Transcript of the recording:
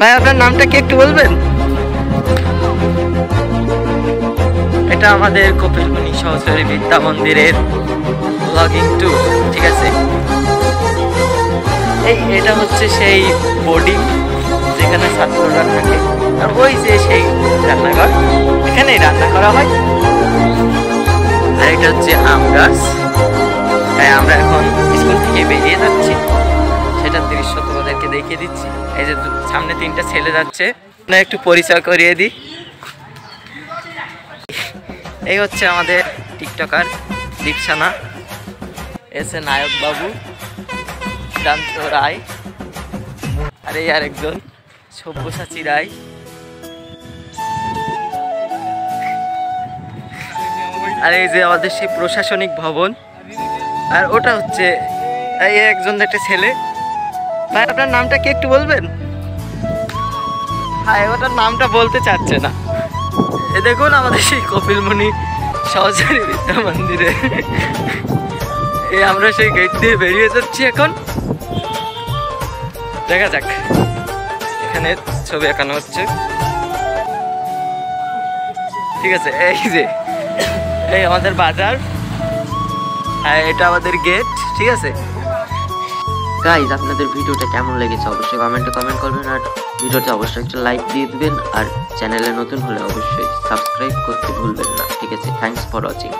ভাই আপনার নামটা কি একটু বলবেন? এটা আমাদের কপিলমুনি সহচরী বিদ্যা মন্দিরের ব্লগিং ট্যুর, ঠিক আছে। এটা হচ্ছে সেই বোর্ডিং যেখানে ছাত্ররা থাকে, আর ওই যে সেই রান্নাঘর, এখানেই রান্না করা হয়। আর এটা হচ্ছে আম গাছ। তাই আমরা এখন স্কুল থেকে বেরিয়ে যাচ্ছি, সেটার দৃশ্য তোমাদেরকে দেখিয়ে দিচ্ছি। এই যে সামনে 3টা ছেলে যাচ্ছে, একটু পরিচয় করিয়ে দিই। এই হচ্ছে আমাদের টিকটকার দীপসানা, এসে নায়ক বাবু শান্ত রায়, আর এই আরেকজন সব্যসাচী রায়। আর এই যে আমাদের সেই প্রশাসনিক ভবন, আর ওটা হচ্ছে এই একজন একটা ছেলে। ভাই আপনার নামটা কি একটু বলবেন? হ্যাঁ, ওটার নামটা বলতে চাচ্ছে না। এ দেখুন আমাদের সেই কপিলমুনি সহচরী বিদ্যা মন্দিরে আমরা সেই গেট দিয়ে বেরিয়ে যাচ্ছি এখন। দেখা যাক, এখানে ছবি আঁকানো হচ্ছে, ঠিক আছে। এই যে এই আমাদের বাজার, আর এটা আমাদের গেট, ঠিক আছে। গাইজ, আপনাদের ভিডিওটা কেমন লেগেছে অবশ্যই কমেন্টে কমেন্ট করবেন, আর ভিডিওতে অবশ্যই একটা লাইক দিয়ে দিবেন, আর চ্যানেলে নতুন হলে অবশ্যই সাবস্ক্রাইব করতে ভুলবেন না, ঠিক আছে। Thanks for watching.